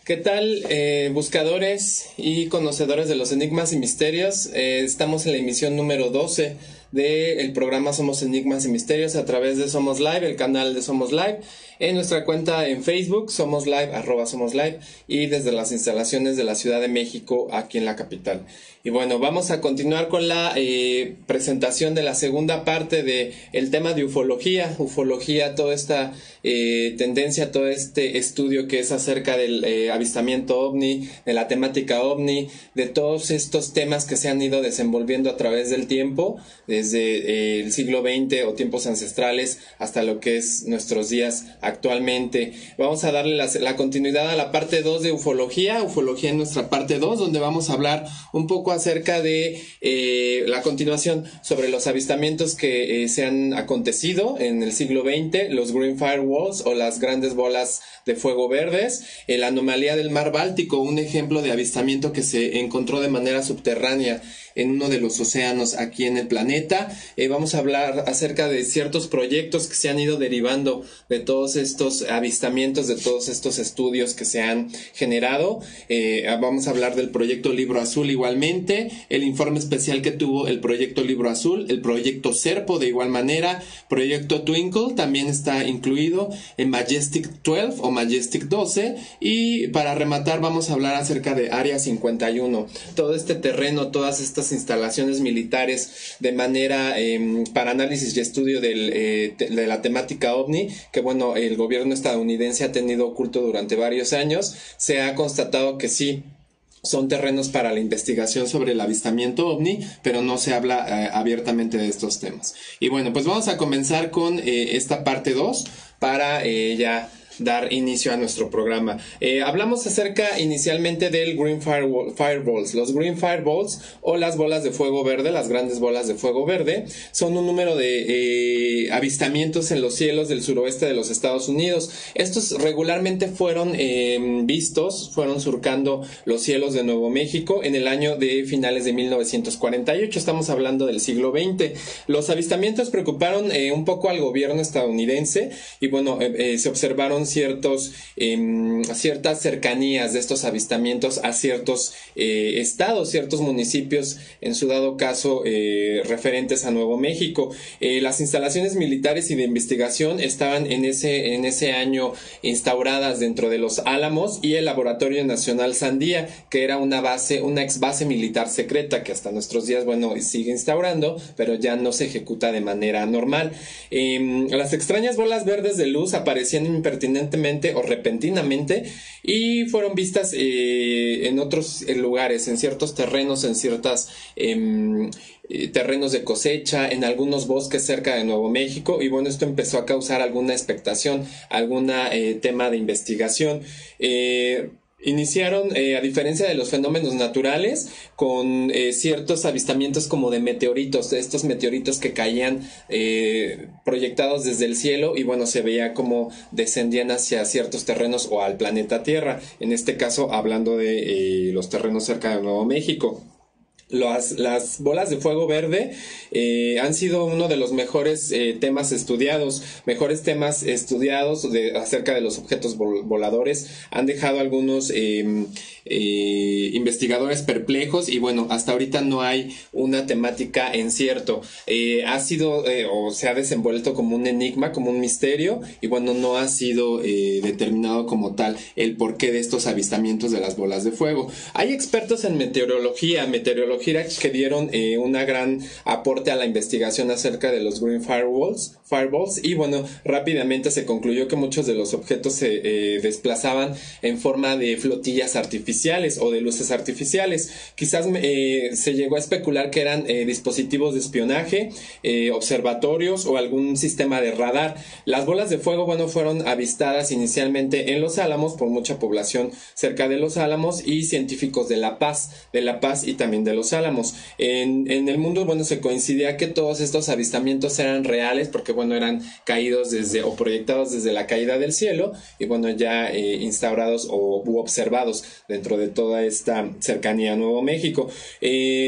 ¿Qué tal, buscadores y conocedores de los enigmas y misterios? Estamos en la emisión número 12 del programa Somos Enigmas y Misterios a través de Somos Live, el canal de Somos Live, en nuestra cuenta en Facebook, Somos Live, @Somos Live, y desde las instalaciones de la Ciudad de México, aquí en la capital. Y bueno, vamos a continuar con la presentación de la segunda parte de el tema de ufología, toda esta tendencia, todo este estudio que es acerca del avistamiento ovni, de la temática ovni, de todos estos temas que se han ido desenvolviendo a través del tiempo, desde el siglo XX o tiempos ancestrales hasta lo que es nuestros días actualmente. Vamos a darle la continuidad a la parte 2 de ufología en nuestra parte 2, donde vamos a hablar un poco acerca de la continuación sobre los avistamientos que se han acontecido en el siglo XX, los Green Firewalls o las grandes bolas de fuego verdes, la anomalía del mar Báltico, un ejemplo de avistamiento que se encontró de manera subterránea en uno de los océanos aquí en el planeta. Vamos a hablar acerca de ciertos proyectos que se han ido derivando de todos estos avistamientos, de todos estos estudios que se han generado. Vamos a hablar del proyecto Libro Azul igualmente, el informe especial que tuvo el proyecto Libro Azul, el proyecto Serpo de igual manera, proyecto Twinkle también está incluido, en Majestic 12 o Majestic 12, y para rematar vamos a hablar acerca de Área 51, todo este terreno, todas estas instalaciones militares de manera para análisis y estudio de la temática ovni, que bueno, el gobierno estadounidense ha tenido oculto durante varios años. Se ha constatado que sí son terrenos para la investigación sobre el avistamiento ovni, pero no se habla abiertamente de estos temas. Y bueno, pues vamos a comenzar con esta parte 2 para ya dar inicio a nuestro programa. Hablamos acerca inicialmente del Green Fireballs. Los Green Fireballs o las bolas de fuego verde, las grandes bolas de fuego verde, son un número de avistamientos en los cielos del suroeste de los Estados Unidos. Estos regularmente fueron vistos, fueron surcando los cielos de Nuevo México en el año de finales de 1948. Estamos hablando del siglo XX. Los avistamientos preocuparon un poco al gobierno estadounidense y bueno, se observaron ciertas cercanías de estos avistamientos a ciertos estados, ciertos municipios, en su dado caso referentes a Nuevo México. Las instalaciones militares y de investigación estaban en ese año instauradas dentro de Los Álamos y el Laboratorio Nacional Sandía, que era una ex base militar secreta que hasta nuestros días, bueno, sigue instaurando, pero ya no se ejecuta de manera normal. Las extrañas bolas verdes de luz aparecían impertinentemente o repentinamente y fueron vistas en otros lugares, en ciertos terrenos, en ciertas terrenos de cosecha, en algunos bosques cerca de Nuevo México, y bueno, esto empezó a causar alguna expectación, alguna tema de investigación. Iniciaron, a diferencia de los fenómenos naturales, con ciertos avistamientos como de meteoritos, de estos meteoritos que caían proyectados desde el cielo y bueno, se veía como descendían hacia ciertos terrenos o al planeta Tierra, en este caso hablando de los terrenos cerca de Nuevo México. Las bolas de fuego verde han sido uno de los mejores temas estudiados acerca de los objetos voladores. Han dejado algunos investigadores perplejos y bueno, hasta ahorita no hay una temática en cierto. Ha sido o se ha desenvuelto como un enigma, como un misterio, y bueno, no ha sido determinado como tal el porqué de estos avistamientos de las bolas de fuego. Hay expertos en meteorología que dieron una gran aporte a la investigación acerca de los Green Fireballs, y bueno, rápidamente se concluyó que muchos de los objetos se desplazaban en forma de flotillas artificiales o de luces artificiales. Quizás se llegó a especular que eran dispositivos de espionaje, observatorios o algún sistema de radar. Las bolas de fuego, bueno, fueron avistadas inicialmente en Los Álamos por mucha población cerca de Los Álamos y científicos de La Paz y también de Los Álamos. En el mundo, bueno, se coincidía que todos estos avistamientos eran reales porque, bueno, eran caídos o proyectados desde la caída del cielo y, bueno, ya instaurados u observados dentro de toda esta cercanía a Nuevo México.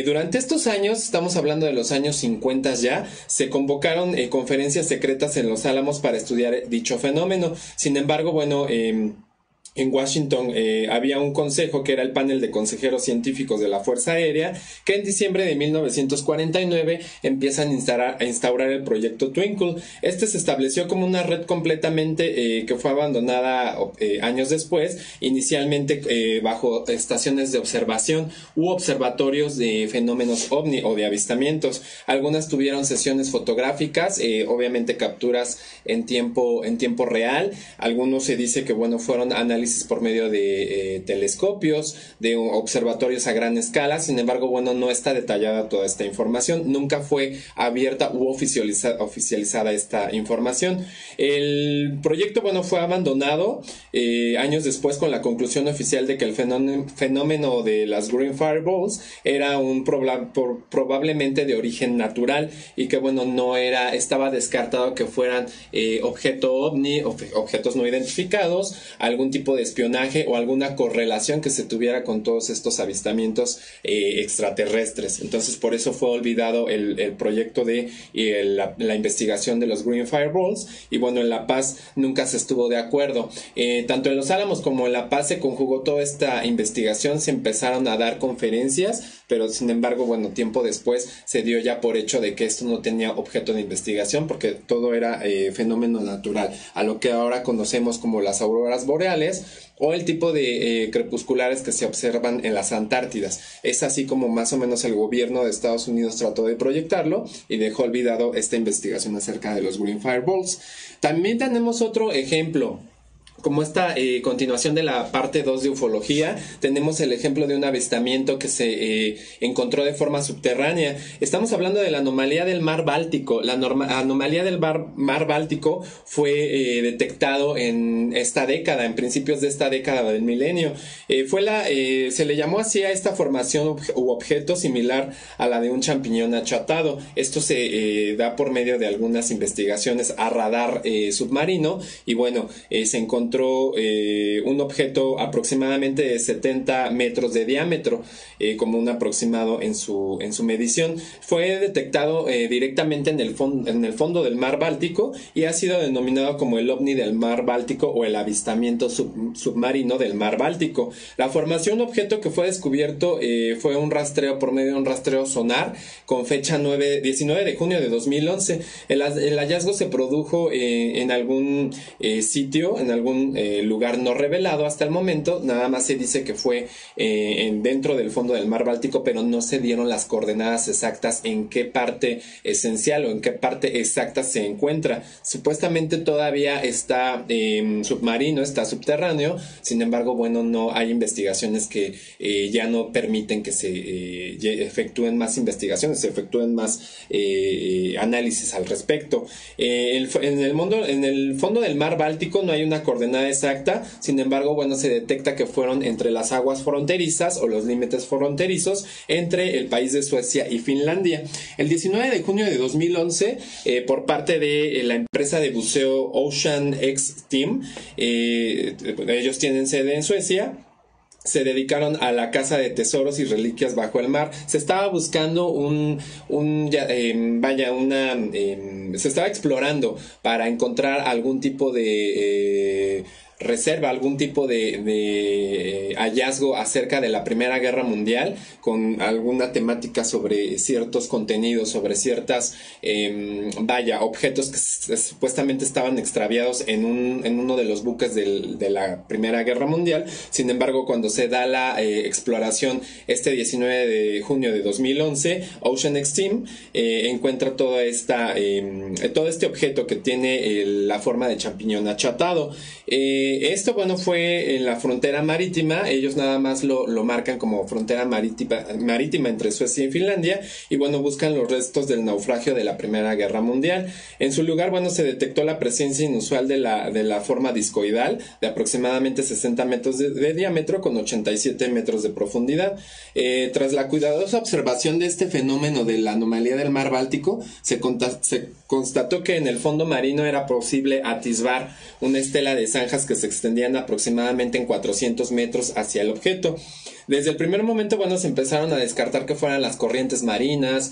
Durante estos años, estamos hablando de los años 50 ya, se convocaron conferencias secretas en Los Álamos para estudiar dicho fenómeno. Sin embargo, bueno, en Washington había un consejo que era el panel de consejeros científicos de la Fuerza Aérea, que en diciembre de 1949 empiezan a instaurar el proyecto Twinkle. Este se estableció como una red completamente que fue abandonada años después, inicialmente bajo estaciones de observación u observatorios de fenómenos ovni o de avistamientos. Algunas tuvieron sesiones fotográficas, obviamente capturas en tiempo real. Algunos se dice que fueron análisis por medio de telescopios, de observatorios a gran escala. Sin embargo, no está detallada toda esta información. Nunca fue abierta u oficializada esta información. El proyecto, fue abandonado años después con la conclusión oficial de que el fenómeno de las Green Fireballs era probablemente de origen natural y que, estaba descartado que fueran objeto ovni, objetos no identificados, algún tipo de espionaje o alguna correlación que se tuviera con todos estos avistamientos extraterrestres. Entonces, por eso fue olvidado el proyecto de la investigación de los Green Fireballs. Y en La Paz nunca se estuvo de acuerdo. Tanto en Los Álamos como en La Paz se conjugó toda esta investigación, se empezaron a dar conferencias, pero sin embargo, tiempo después se dio ya por hecho de que esto no tenía objeto de investigación porque todo era fenómeno natural, a lo que ahora conocemos como las auroras boreales o el tipo de crepusculares que se observan en las Antártidas. Es así como más o menos el gobierno de Estados Unidos trató de proyectarlo y dejó olvidado esta investigación acerca de los Green Fireballs. También tenemos otro ejemplo. Como esta continuación de la parte 2 de ufología, tenemos el ejemplo de un avistamiento que se encontró de forma subterránea. Estamos hablando de la anomalía del mar Báltico. La anomalía del mar Báltico fue detectado en esta década, en principios de esta década del milenio. Se le llamó así a esta formación u objeto similar a la de un champiñón achatado. Esto se da por medio de algunas investigaciones a radar submarino y se encontró un objeto aproximadamente de 70 metros de diámetro, como un aproximado en su medición. Fue detectado directamente en el fondo del mar Báltico y ha sido denominado como el ovni del mar Báltico o el avistamiento submarino del mar Báltico. La formación objeto que fue descubierto fue un rastreo por medio de un rastreo sonar con fecha 19 de junio de 2011. El hallazgo se produjo en algún sitio, en algún lugar no revelado hasta el momento. Nada más se dice que fue dentro del fondo del mar Báltico, pero no se dieron las coordenadas exactas en qué parte esencial o en qué parte exacta se encuentra. Supuestamente todavía está submarino, está subterráneo. Sin embargo, no hay investigaciones que ya no permiten que se efectúen más investigaciones, se efectúen más análisis al respecto. En el fondo del mar Báltico no hay una coordenada exacta. Sin embargo, se detecta que fueron entre las aguas fronterizas o los límites fronterizos entre el país de Suecia y Finlandia. El 19 de junio de 2011, por parte de la empresa de buceo Ocean X Team, ellos tienen sede en Suecia, se dedicaron a la caza de tesoros y reliquias bajo el mar. Se estaba buscando se estaba explorando para encontrar algún tipo de reserva, algún tipo de hallazgo acerca de la Primera Guerra Mundial, con alguna temática sobre ciertos contenidos, sobre ciertas objetos que supuestamente estaban extraviados en uno de los buques de la Primera Guerra Mundial. Sin embargo, cuando se da la exploración este 19 de junio de 2011, Ocean X Team encuentra todo este objeto que tiene la forma de champiñón achatado. Esto, fue en la frontera marítima. Ellos nada más lo marcan como frontera marítima entre Suecia y Finlandia, y buscan los restos del naufragio de la Primera Guerra Mundial. En su lugar, se detectó la presencia inusual de la forma discoidal de aproximadamente 60 metros de diámetro con 87 metros de profundidad. Tras la cuidadosa observación de este fenómeno de la anomalía del mar Báltico, se constató que en el fondo marino era posible atisbar una estela de zanjas que se extendían aproximadamente en 400 metros hacia el objeto. Desde el primer momento, bueno, se empezaron a descartar que fueran las corrientes marinas,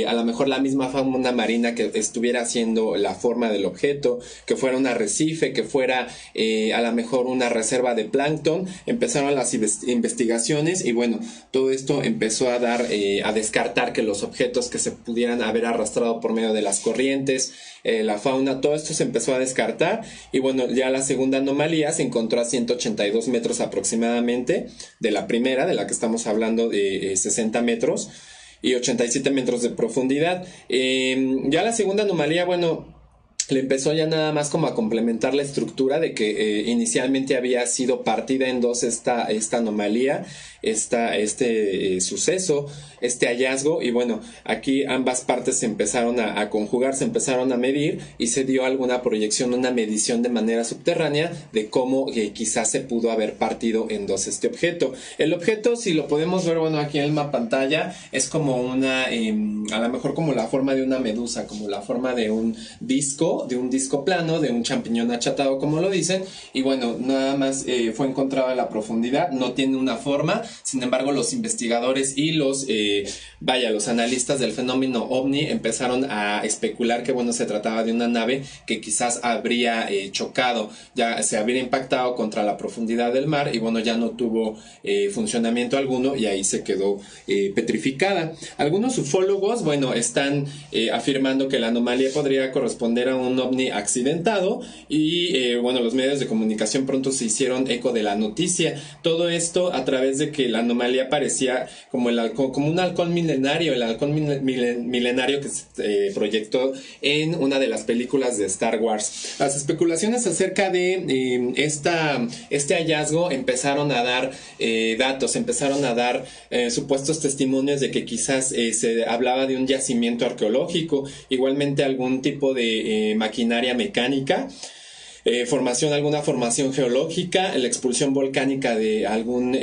a lo mejor la misma fauna marina que estuviera haciendo la forma del objeto, que fuera un arrecife, que fuera a lo mejor una reserva de plancton. Empezaron las investigaciones y bueno, todo esto empezó a dar, a descartar que los objetos que se pudieran haber arrastrado por medio de las corrientes, la fauna, todo esto se empezó a descartar y bueno, ya la segunda anomalía se encontró a 182 metros aproximadamente de la primera, de la que estamos hablando de 60 metros y 87 metros de profundidad. Ya la segunda anomalía, bueno, le empezó ya nada más como a complementar la estructura de que inicialmente había sido partida en dos esta anomalía, este suceso, este hallazgo, y bueno, aquí ambas partes se empezaron a conjugar, se empezaron a medir y se dio alguna proyección, una medición de manera subterránea de cómo quizás se pudo haber partido en dos este objeto. El objeto, si lo podemos ver, bueno, aquí en la pantalla, es como a lo mejor como la forma de una medusa, como la forma de un disco plano, de un champiñón achatado, como lo dicen, y bueno, nada más fue encontrado a la profundidad, no tiene una forma. Sin embargo, los investigadores y los analistas del fenómeno OVNI empezaron a especular que bueno, se trataba de una nave que quizás habría chocado, ya se habría impactado contra la profundidad del mar y bueno, ya no tuvo funcionamiento alguno y ahí se quedó petrificada. Algunos ufólogos, bueno, están afirmando que la anomalía podría corresponder a un OVNI accidentado y bueno, los medios de comunicación pronto se hicieron eco de la noticia. Todo esto a través de que la anomalía parecía como un halcón milenario, el halcón milenario que se proyectó en una de las películas de Star Wars. Las especulaciones acerca de este hallazgo empezaron a dar datos, empezaron a dar supuestos testimonios de que quizás se hablaba de un yacimiento arqueológico, igualmente algún tipo de maquinaria mecánica, alguna formación geológica, la expulsión volcánica de algún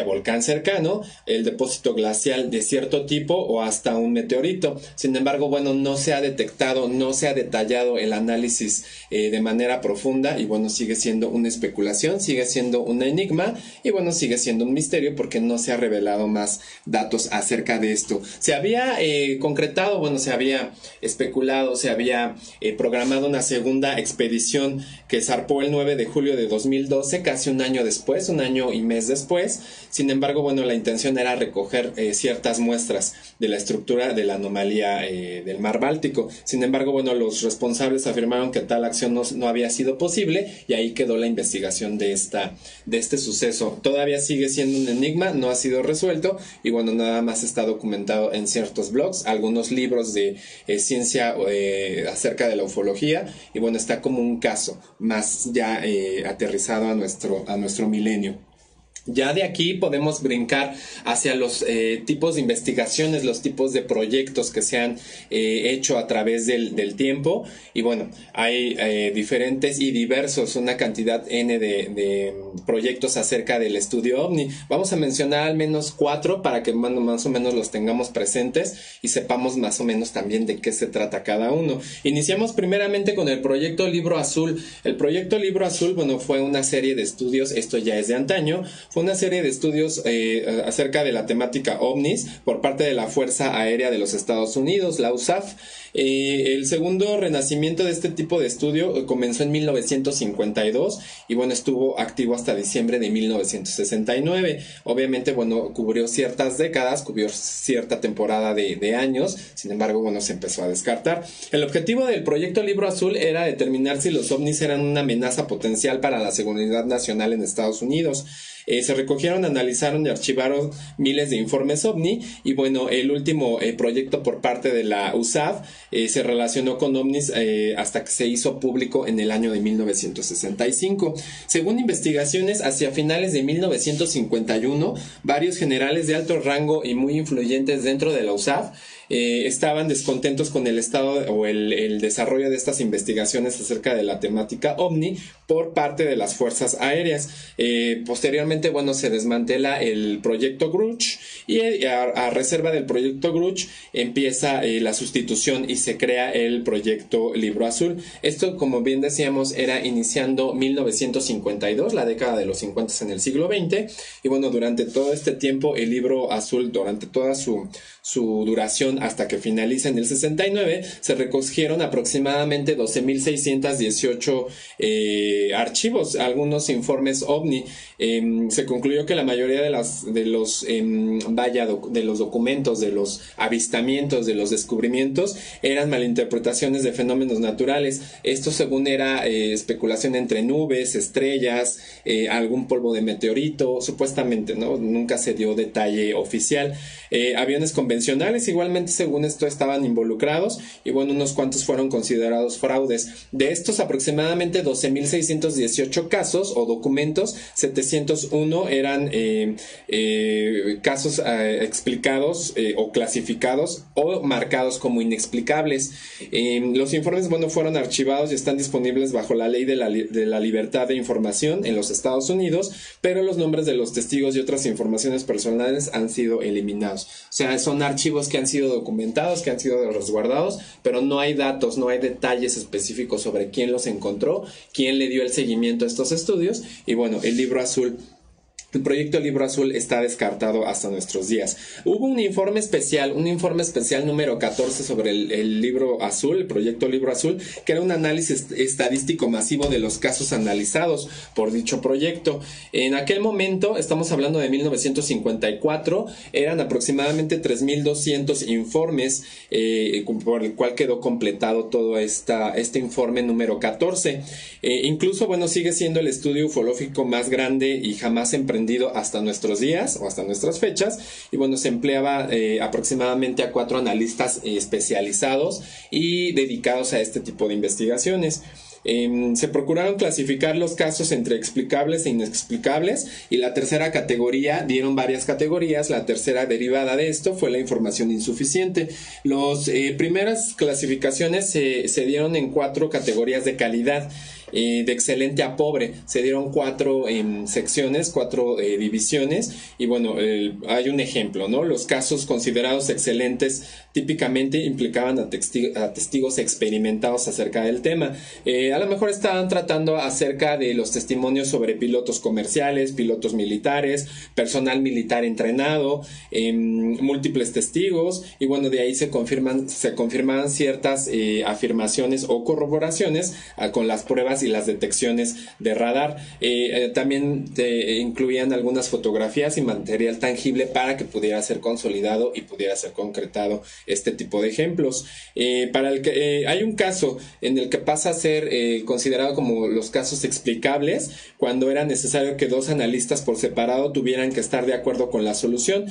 volcán cercano, el depósito glacial de cierto tipo o hasta un meteorito. Sin embargo, bueno, no se ha detectado, no se ha detallado el análisis de manera profunda y bueno, sigue siendo una especulación, sigue siendo un enigma y bueno, sigue siendo un misterio porque no se ha revelado más datos acerca de esto. Se había concretado, bueno, se había especulado, se había programado una segunda expedición que zarpó el 9 de julio de 2012, casi un año después, un año y mes después. Sin embargo, bueno, la intención era recoger ciertas muestras de la estructura de la anomalía del mar Báltico. Sin embargo, bueno, los responsables afirmaron que tal acción no había sido posible y ahí quedó la investigación de este suceso. Todavía sigue siendo un enigma, no ha sido resuelto y bueno, nada más está documentado en ciertos blogs, algunos libros de ciencia acerca de la ufología y bueno, está como un caso más ya aterrizado a nuestro milenio. Ya de aquí podemos brincar hacia los tipos de investigaciones, los tipos de proyectos que se han hecho a través del tiempo. Y bueno, hay diferentes y diversos, una cantidad N de proyectos acerca del estudio OVNI. Vamos a mencionar al menos 4 para que más o menos los tengamos presentes y sepamos más o menos también de qué se trata cada uno. Iniciamos primeramente con el proyecto Libro Azul. El proyecto Libro Azul, bueno, fue una serie de estudios, esto ya es de antaño. Fue una serie de estudios acerca de la temática OVNIs por parte de la Fuerza Aérea de los Estados Unidos, la USAF. El segundo renacimiento de este tipo de estudio comenzó en 1952 y bueno, estuvo activo hasta diciembre de 1969. Obviamente, bueno, cubrió ciertas décadas, cubrió cierta temporada de años, sin embargo, bueno, se empezó a descartar. El objetivo del proyecto Libro Azul era determinar si los ovnis eran una amenaza potencial para la seguridad nacional en Estados Unidos. Se recogieron, analizaron y archivaron miles de informes OVNI y bueno, el último proyecto por parte de la USAF se relacionó con ovnis hasta que se hizo público en el año de 1965. Según investigaciones, hacia finales de 1951, varios generales de alto rango y muy influyentes dentro de la USAF estaban descontentos con el estado o el desarrollo de estas investigaciones acerca de la temática OVNI por parte de las fuerzas aéreas. Posteriormente posteriormente, bueno, se desmantela el proyecto Gruch y a reserva del proyecto Gruch empieza la sustitución y se crea el proyecto Libro Azul. Esto, como bien decíamos, era iniciando 1952, la década de los 50 en el siglo XX, y bueno, durante todo este tiempo el Libro Azul, durante toda su duración hasta que finaliza en el 69, se recogieron aproximadamente 12.618 archivos, algunos informes OVNI. Se concluyó que la mayoría de los documentos, de los avistamientos, de los descubrimientos, eran malinterpretaciones de fenómenos naturales. Esto, según era especulación entre nubes, estrellas, algún polvo de meteorito, supuestamente, ¿no? Nunca se dio detalle oficial. Aviones convencionales igualmente, según esto, estaban involucrados, y bueno, unos cuantos fueron considerados fraudes. De estos aproximadamente 12.618 casos o documentos, 701 eran casos explicados o clasificados o marcados como inexplicables. Los informes, bueno, fueron archivados y están disponibles bajo la ley de la libertad de información en los Estados Unidos, pero los nombres de los testigos y otras informaciones personales han sido eliminados. O sea, son archivos que han sido documentados, que han sido resguardados, pero no hay datos, no hay detalles específicos sobre quién los encontró, quién le dio el seguimiento a estos estudios. Y bueno, el Libro Azul, el proyecto Libro Azul, está descartado hasta nuestros días. Hubo un informe especial número 14 sobre el Libro Azul, el proyecto Libro Azul, que era un análisis estadístico masivo de los casos analizados por dicho proyecto. En aquel momento, estamos hablando de 1954, eran aproximadamente 3.200 informes, por el cual quedó completado todo este informe número 14. Incluso, bueno, sigue siendo el estudio ufológico más grande y jamás emprendido hasta nuestros días o hasta nuestras fechas, y bueno, se empleaba aproximadamente a 4 analistas especializados y dedicados a este tipo de investigaciones. Se procuraron clasificar los casos entre explicables e inexplicables, y la tercera categoría, dieron varias categorías. La tercera derivada de esto fue la información insuficiente. Las primeras clasificaciones se dieron en 4 categorías de calidad. De excelente a pobre, se dieron 4 secciones, 4 divisiones, y bueno, hay un ejemplo, ¿no? Los casos considerados excelentes típicamente implicaban a testigos experimentados acerca del tema. A lo mejor estaban tratando acerca de los testimonios sobre pilotos comerciales, pilotos militares, personal militar entrenado, múltiples testigos, y bueno, de ahí se confirmaban ciertas afirmaciones o corroboraciones con las pruebas y las detecciones de radar. También incluían algunas fotografías y material tangible para que pudiera ser consolidado y pudiera ser concretado este tipo de ejemplos. Para el que hay un caso en el que pasa a ser considerado como los casos explicables, cuando era necesario que 2 analistas por separado tuvieran que estar de acuerdo con la solución.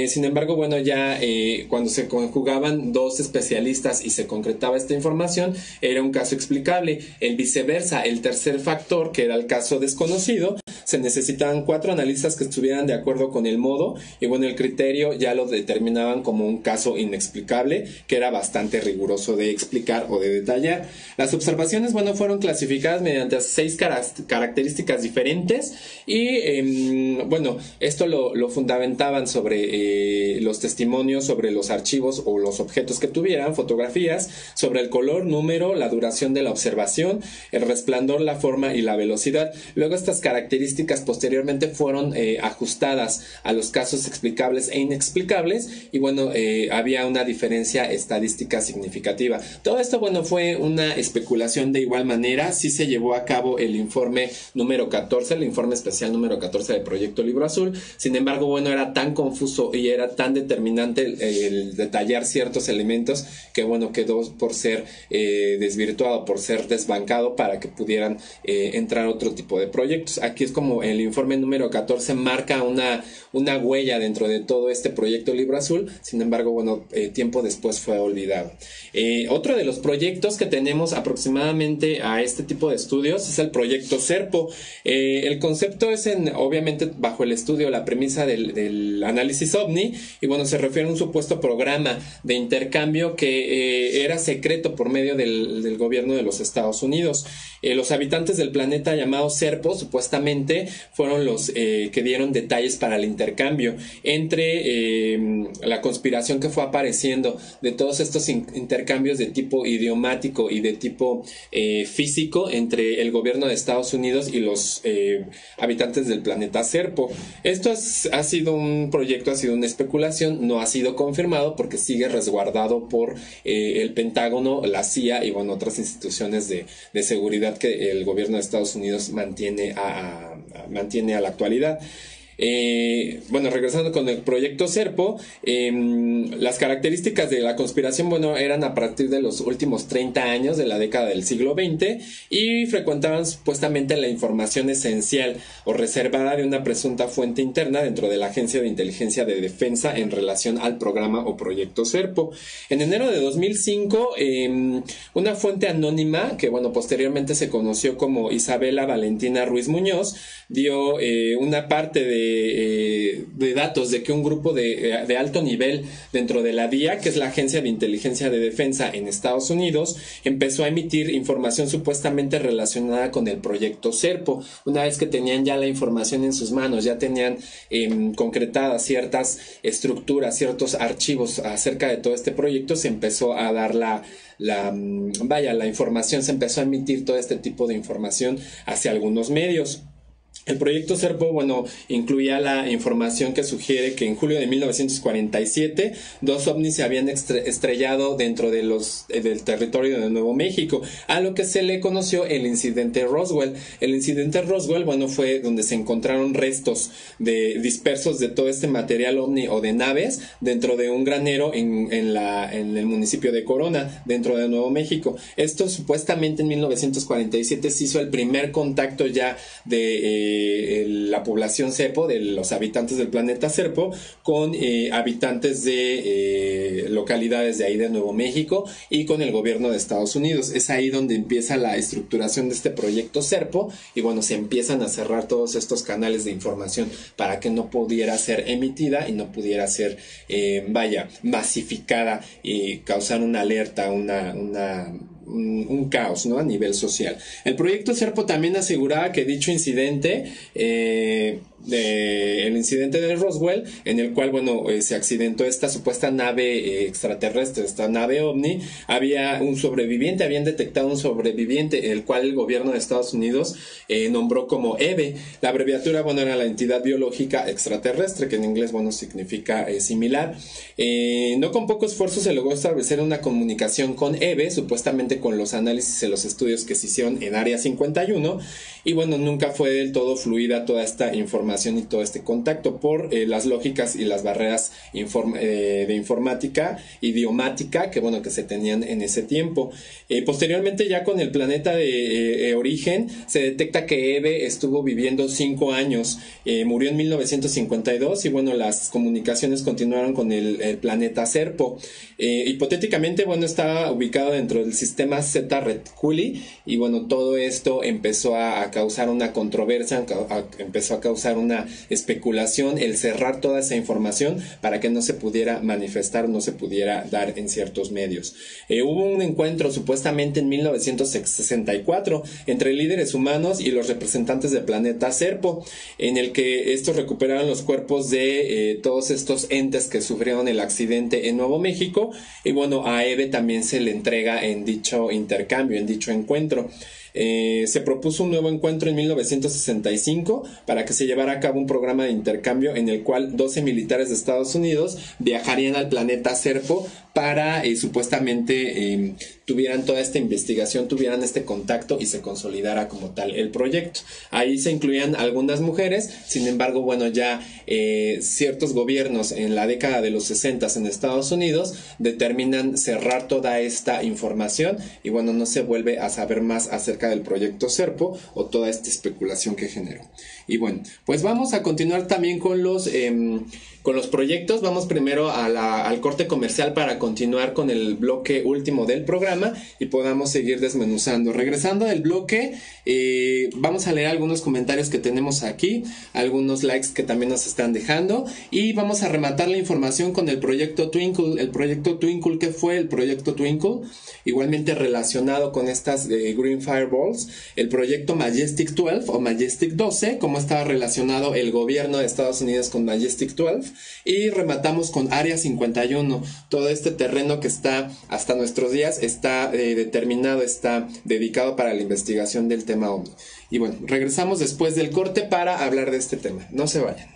Sin embargo, bueno, ya cuando se conjugaban 2 especialistas y se concretaba esta información, era un caso explicable. El viceversa, el tercer factor, que era el caso desconocido, se necesitaban 4 analistas que estuvieran de acuerdo con el modo, y bueno, el criterio ya lo determinaban como un caso inexplicable, que era bastante riguroso de explicar o de detallar. Las observaciones, bueno, fueron clasificadas mediante 6 características diferentes, y bueno, esto lo fundamentaban sobre los testimonios, sobre los archivos o los objetos que tuvieran, fotografías, sobre el color, número, la duración de la observación, el resplandor, la forma y la velocidad. Luego estas características posteriormente fueron ajustadas a los casos explicables e inexplicables, y bueno, había una diferencia estadística significativa. Todo esto, bueno, fue una especulación de igual manera. Sí se llevó a cabo el informe número 14, el informe especial número 14 del proyecto Libro Azul. Sin embargo, bueno, era tan confuso y era tan determinante el detallar ciertos elementos que, bueno, quedó por ser desvirtuado, por ser desbancado, para que pudieran entrar otro tipo de proyectos. Aquí es como el informe número 14 marca una huella dentro de todo este proyecto Libro Azul. Sin embargo, bueno, tiempo después fue olvidado. Otro de los proyectos que tenemos aproximadamente a este tipo de estudios es el proyecto SERPO. El concepto es obviamente bajo el estudio, la premisa del análisis OVNI, y bueno, se refiere a un supuesto programa de intercambio que era secreto por medio del gobierno de los Estados Unidos. Los habitantes del planeta llamado SERPO supuestamente supuestamente fueron los que dieron detalles para el intercambio entre la conspiración que fue apareciendo de todos estos intercambios de tipo idiomático y de tipo físico entre el gobierno de Estados Unidos y los habitantes del planeta Serpo. Esto ha sido un proyecto, ha sido una especulación, no ha sido confirmado porque sigue resguardado por el Pentágono, la CIA y bueno, otras instituciones de seguridad que el gobierno de Estados Unidos mantiene a la actualidad. Bueno, regresando con el proyecto Serpo, las características de la conspiración, bueno, eran a partir de los últimos 30 años de la década del siglo XX y frecuentaban supuestamente la información esencial o reservada de una presunta fuente interna dentro de la Agencia de Inteligencia de Defensa en relación al programa o proyecto Serpo. En enero de 2005, una fuente anónima, que bueno, posteriormente se conoció como Isabela Valentina Ruiz Muñoz, dio una parte de datos de que un grupo de alto nivel dentro de la DIA, que es la Agencia de Inteligencia de Defensa en Estados Unidos, empezó a emitir información supuestamente relacionada con el proyecto Serpo. Una vez que tenían ya la información en sus manos, ya tenían concretadas ciertas estructuras, ciertos archivos acerca de todo este proyecto, se empezó a dar la información, se empezó a emitir todo este tipo de información hacia algunos medios. El proyecto Serpo, bueno, incluía la información que sugiere que en julio de 1947 dos ovnis se habían estrellado dentro de del territorio de Nuevo México, a lo que se le conoció el incidente Roswell. El incidente Roswell, bueno, fue donde se encontraron restos dispersos de todo este material ovni o de naves dentro de un granero en el municipio de Corona, dentro de Nuevo México. Esto supuestamente en 1947 se hizo el primer contacto ya de la población Serpo, de los habitantes del planeta Serpo, con habitantes de localidades de ahí de Nuevo México y con el gobierno de Estados Unidos. Es ahí donde empieza la estructuración de este proyecto Serpo y bueno, se empiezan a cerrar todos estos canales de información para que no pudiera ser emitida y no pudiera ser masificada y causar una alerta, un caos, ¿no?, a nivel social. El proyecto Serpo también aseguraba que dicho incidente, el incidente de Roswell, en el cual, bueno, se accidentó esta supuesta nave extraterrestre, esta nave ovni, había un sobreviviente, habían detectado un sobreviviente, el cual el gobierno de Estados Unidos nombró como EVE. La abreviatura, bueno, era la entidad biológica extraterrestre, que en inglés, bueno, significa similar. No con poco esfuerzo se logró establecer una comunicación con EVE, supuestamente con los análisis y los estudios que se hicieron en Área 51, y bueno, nunca fue del todo fluida toda esta información y todo este contacto por las lógicas y las barreras de informática, idiomática, que bueno, que se tenían en ese tiempo. Posteriormente, ya con el planeta de origen, se detecta que EVE estuvo viviendo 5 años, murió en 1952 y bueno, las comunicaciones continuaron con el planeta Serpo. Hipotéticamente, bueno, estaba ubicado dentro del sistema Zeta Reticuli y bueno, todo esto empezó a causar una controversia, empezó a causar una especulación, el cerrar toda esa información para que no se pudiera manifestar, no se pudiera dar en ciertos medios. Hubo un encuentro supuestamente en 1964 entre líderes humanos y los representantes del planeta Serpo, en el que estos recuperaron los cuerpos de todos estos entes que sufrieron el accidente en Nuevo México, y bueno, a EVE también se le entrega en dicho intercambio, en dicho encuentro. Se propuso un nuevo encuentro en 1965 para que se llevara a cabo un programa de intercambio en el cual 12 militares de Estados Unidos viajarían al planeta Serpo para supuestamente tuvieran toda esta investigación, tuvieran este contacto y se consolidara como tal el proyecto. Ahí se incluían algunas mujeres, sin embargo, bueno, ya ciertos gobiernos en la década de los 60 en Estados Unidos determinan cerrar toda esta información y bueno, no se vuelve a saber más acerca del proyecto Serpo o toda esta especulación que generó. Y bueno, pues vamos a continuar también con con los proyectos. Vamos primero al corte comercial para continuar con el bloque último del programa y podamos seguir desmenuzando. Regresando del bloque, vamos a leer algunos comentarios que tenemos aquí, algunos likes que también nos están dejando, y vamos a rematar la información con el proyecto Twinkle. El proyecto Twinkle, ¿qué fue el proyecto Twinkle? Igualmente relacionado con estas Green Fireballs, el proyecto Majestic 12 o Majestic 12, cómo estaba relacionado el gobierno de Estados Unidos con Majestic 12, y rematamos con Área 51, todo este terreno que está hasta nuestros días está determinado, está dedicado para la investigación del tema OVNI. Y bueno, regresamos después del corte para hablar de este tema. No se vayan.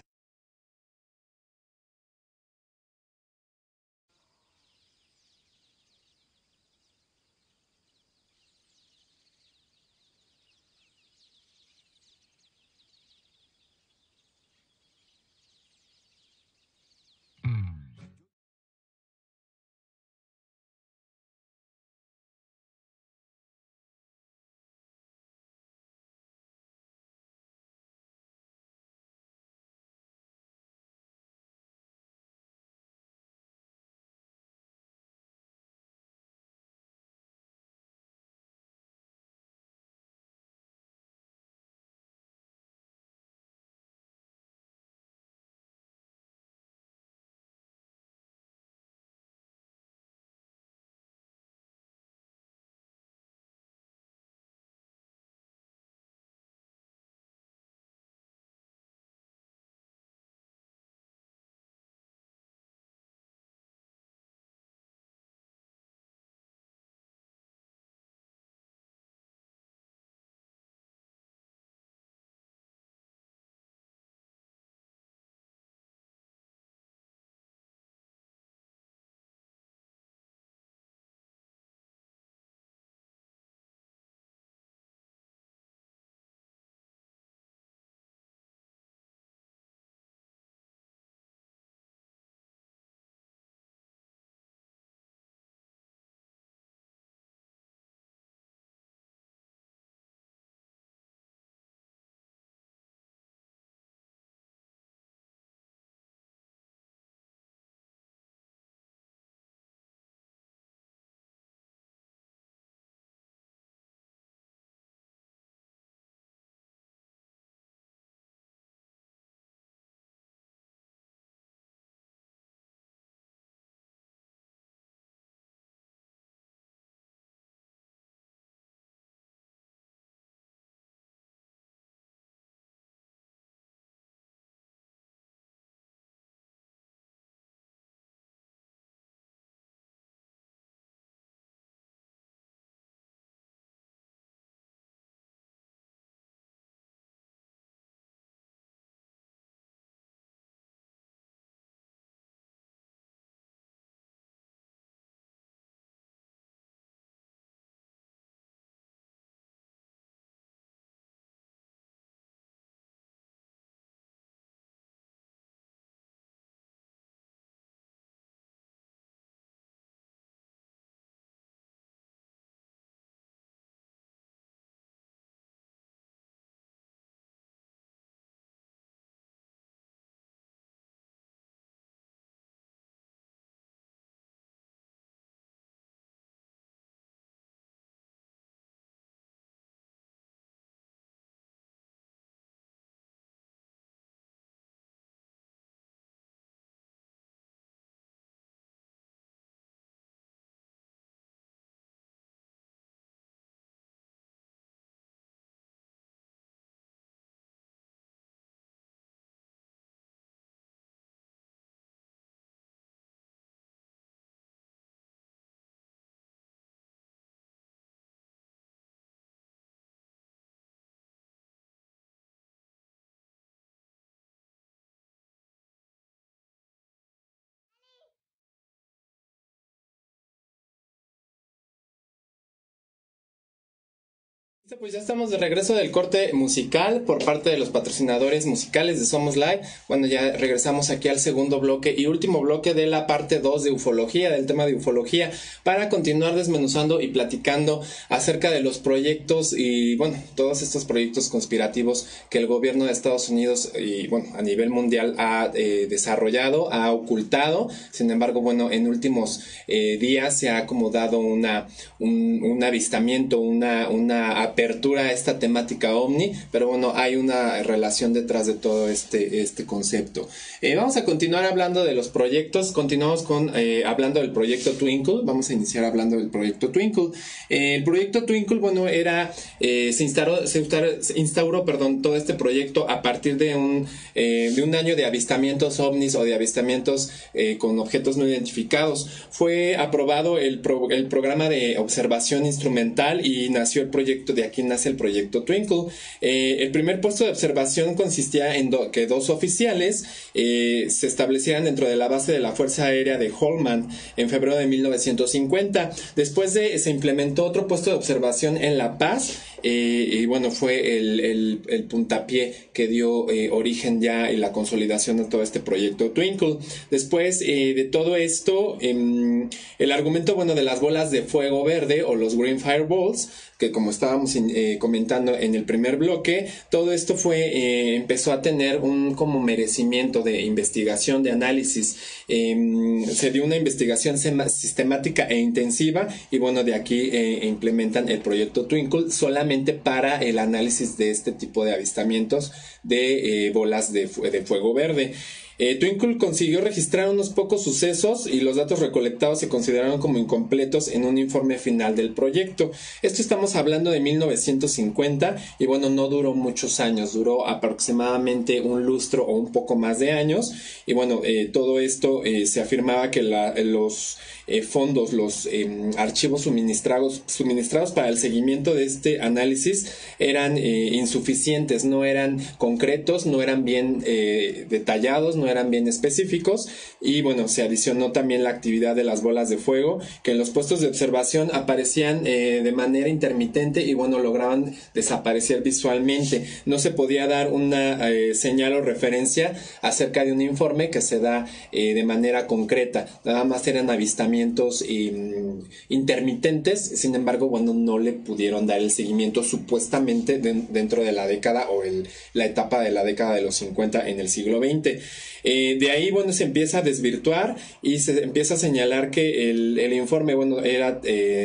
Pues ya estamos de regreso del corte musical por parte de los patrocinadores musicales de Somos Live. Bueno, ya regresamos aquí al segundo bloque y último bloque de la parte 2 de ufología, del tema de ufología, para continuar desmenuzando y platicando acerca de los proyectos y, bueno, todos estos proyectos conspirativos que el gobierno de Estados Unidos y, bueno, a nivel mundial ha desarrollado, ha ocultado. Sin embargo, bueno, en últimos días se ha como dado un avistamiento, una apertura a esta temática ovni, pero bueno, hay una relación detrás de todo este concepto. Vamos a continuar hablando de los proyectos. Continuamos con hablando del proyecto Twinkle. Vamos a iniciar hablando del proyecto Twinkle. El proyecto Twinkle, bueno, se instauró, todo este proyecto a partir de un año de avistamientos ovnis o de avistamientos con objetos no identificados. Fue aprobado el programa de observación instrumental y nació el proyecto, de aquí nace el proyecto Twinkle. El primer puesto de observación consistía en que dos oficiales se establecieran dentro de la base de la Fuerza Aérea de Holman en febrero de 1950. Después se implementó otro puesto de observación en La Paz, y bueno, fue el puntapié que dio origen ya y la consolidación de todo este proyecto Twinkle. Después de todo esto, el argumento, bueno, de las bolas de fuego verde o los Green Fireballs, que como estábamos comentando en el primer bloque, todo esto empezó a tener un como merecimiento de investigación, de análisis. Se dio una investigación sistemática e intensiva y bueno, de aquí implementan el proyecto Twinkle solamente para el análisis de este tipo de avistamientos de bolas de fuego verde. Twinkle consiguió registrar unos pocos sucesos y los datos recolectados se consideraron como incompletos en un informe final del proyecto. Esto estamos hablando de 1950 y bueno, no duró muchos años, duró aproximadamente un lustro o un poco más de años y bueno, todo esto se afirmaba que los fondos, los archivos suministrados para el seguimiento de este análisis eran insuficientes, no eran concretos, no eran bien detallados, no eran bien específicos y bueno, se adicionó también la actividad de las bolas de fuego que en los puestos de observación aparecían de manera intermitente y bueno, lograban desaparecer visualmente. No se podía dar una señal o referencia acerca de un informe que se da de manera concreta, nada más eran avistamientos intermitentes. Sin embargo, bueno, no le pudieron dar el seguimiento supuestamente dentro de la década o la etapa de la década de los 50 en el siglo XX. De ahí, bueno, se empieza a desvirtuar y se empieza a señalar que el informe, bueno, era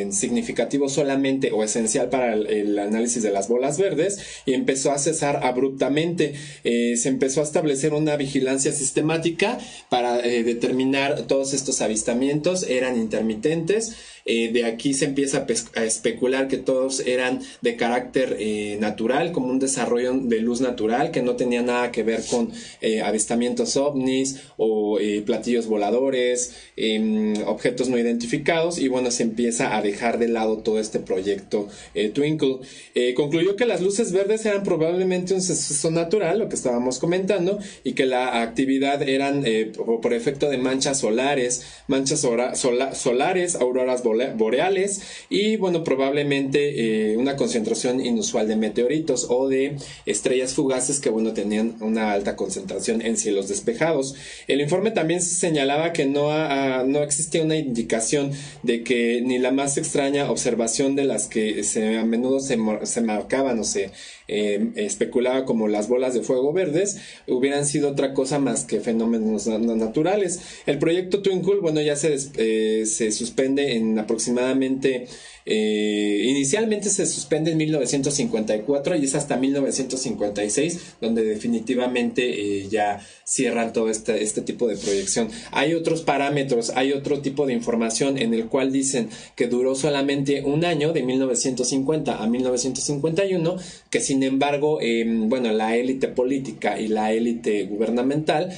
significativo solamente o esencial para el análisis de las bolas verdes y empezó a cesar abruptamente. Se empezó a establecer una vigilancia sistemática para determinar todos estos avistamientos, eran intermitentes. De aquí se empieza a especular que todos eran de carácter natural, como un desarrollo de luz natural que no tenía nada que ver con avistamientos ovnis o platillos voladores, objetos no identificados y bueno, se empieza a dejar de lado todo este proyecto Twinkle. Concluyó que las luces verdes eran probablemente un suceso natural, lo que estábamos comentando, y que la actividad eran por efecto de manchas solares, auroras boreales y bueno, probablemente una concentración inusual de meteoritos o de estrellas fugaces que bueno, tenían una alta concentración en cielos despejados. El informe también señalaba que no existía una indicación de que ni la más extraña observación de las que a menudo se marcaban o se especulaba como las bolas de fuego verdes hubieran sido otra cosa más que fenómenos naturales. El proyecto Twinkle, bueno, ya se suspende en aproximadamente inicialmente se suspende en 1954 y es hasta 1956 donde definitivamente ya cierran todo este tipo de proyección. Hay otros parámetros, hay otro tipo de información en el cual dicen que duró solamente un año, de 1950 a 1951, que sin embargo, bueno, la élite política y la élite gubernamental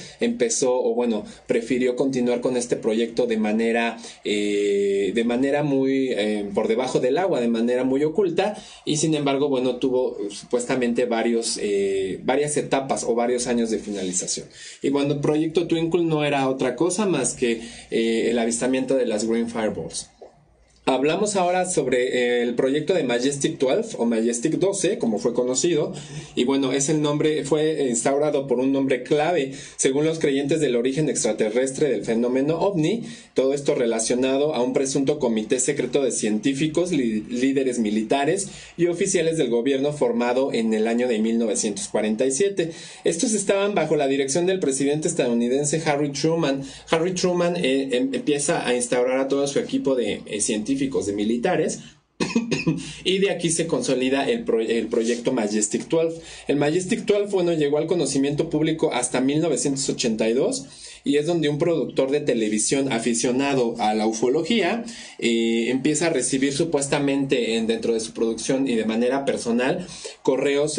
prefirió continuar con este proyecto de manera muy por debajo del agua, de manera muy oculta, y sin embargo, bueno, tuvo supuestamente varias etapas o varios años de finalización. Y bueno, el proyecto Twinkle no era otra cosa más que el avistamiento de las Green Fireballs. Hablamos ahora sobre el proyecto de Majestic 12 o Majestic 12, como fue conocido, y bueno, fue instaurado por un nombre clave, según los creyentes del origen extraterrestre del fenómeno OVNI, todo esto relacionado a un presunto comité secreto de científicos, líderes militares y oficiales del gobierno formado en el año de 1947. Estos estaban bajo la dirección del presidente estadounidense Harry Truman. Harry Truman empieza a instaurar a todo su equipo de científicos, de militares, y de aquí se consolida el proyecto Majestic 12. El Majestic 12, bueno, llegó al conocimiento público hasta 1982 y es donde un productor de televisión aficionado a la ufología empieza a recibir supuestamente dentro de su producción y de manera personal correos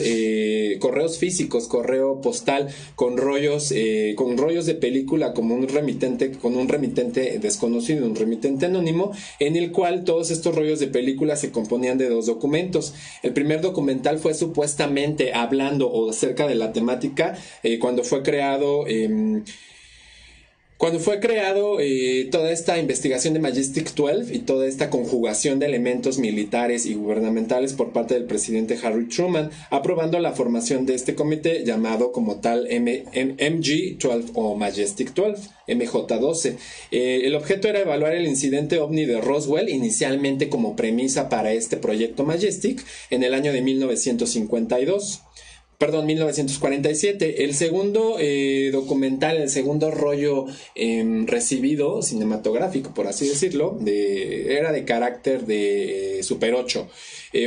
físicos, correo postal con rollos de película con un remitente desconocido, un remitente anónimo, en el cual todos estos rollos de película se componían de 2 documentos. El primer documental fue supuestamente hablando o acerca de la temática cuando fue creado toda esta investigación de Majestic 12 y toda esta conjugación de elementos militares y gubernamentales por parte del presidente Harry Truman, aprobando la formación de este comité llamado como tal MG-12 o Majestic 12, MJ-12. El objeto era evaluar el incidente OVNI de Roswell, inicialmente como premisa para este proyecto Majestic, en el año de 1947. El segundo documental, el segundo rollo recibido, cinematográfico, por así decirlo, era de carácter de Super 8.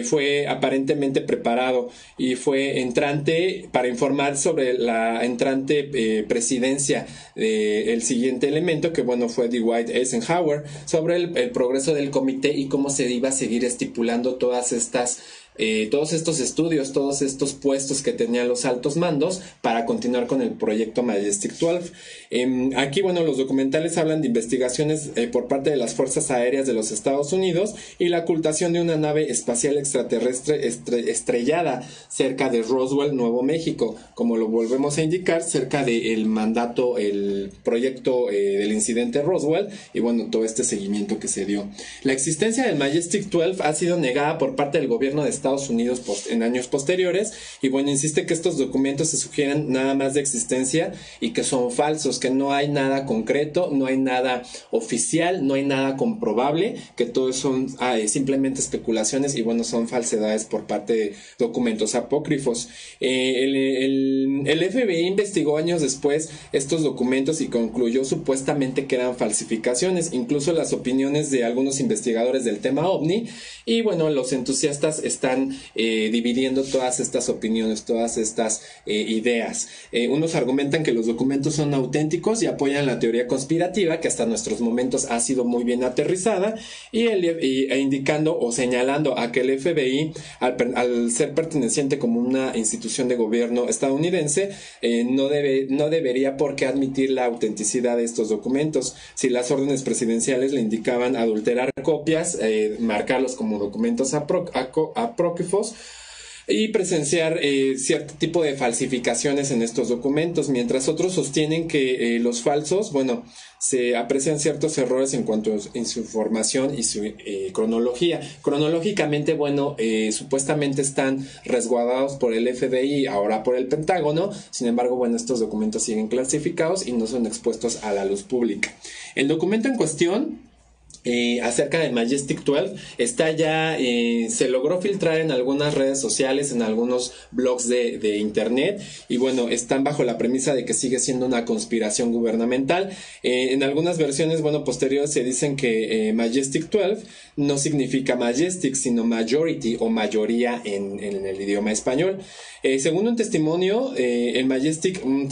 Fue aparentemente preparado y fue entrante para informar sobre la entrante presidencia del siguiente elemento, que bueno, fue Dwight Eisenhower, sobre el progreso del comité y cómo se iba a seguir estipulando todos estos estudios, todos estos puestos que tenían los altos mandos para continuar con el proyecto Majestic 12. Aquí, bueno, los documentales hablan de investigaciones por parte de las Fuerzas Aéreas de los Estados Unidos y la ocultación de una nave espacial extraterrestre estrellada cerca de Roswell, Nuevo México, como lo volvemos a indicar, cerca del el proyecto del incidente Roswell y bueno, todo este seguimiento que se dio. La existencia del Majestic 12 ha sido negada por parte del gobierno de Estados Unidos en años posteriores y bueno, insiste que estos documentos se sugieren nada más de existencia y que son falsos, que no hay nada concreto, no hay nada oficial, no hay nada comprobable, que todo son simplemente especulaciones y bueno, son falsedades por parte de documentos apócrifos. El FBI investigó años después estos documentos y concluyó supuestamente que eran falsificaciones, incluso las opiniones de algunos investigadores del tema OVNI, y bueno, los entusiastas están dividiendo todas estas opiniones, todas estas ideas. Unos argumentan que los documentos son auténticos y apoyan la teoría conspirativa que hasta nuestros momentos ha sido muy bien aterrizada e indicando o señalando a que el FBI, al ser perteneciente como una institución de gobierno estadounidense, no debería por qué admitir la autenticidad de estos documentos. Si las órdenes presidenciales le indicaban adulterar copias, marcarlos como documentos apócrifos y presenciar cierto tipo de falsificaciones en estos documentos, mientras otros sostienen que los falsos, bueno, se aprecian ciertos errores en cuanto a su información y su cronología. Cronológicamente, bueno, supuestamente están resguardados por el FBI, ahora por el Pentágono. Sin embargo, bueno, estos documentos siguen clasificados y no son expuestos a la luz pública. El documento en cuestión acerca de Majestic 12 está ya, se logró filtrar en algunas redes sociales, en algunos blogs de internet, y bueno, están bajo la premisa de que sigue siendo una conspiración gubernamental. En algunas versiones, bueno, posteriores se dicen que Majestic 12 no significa Majestic, sino Majority o mayoría en el idioma español. Según un testimonio, el Majestic, un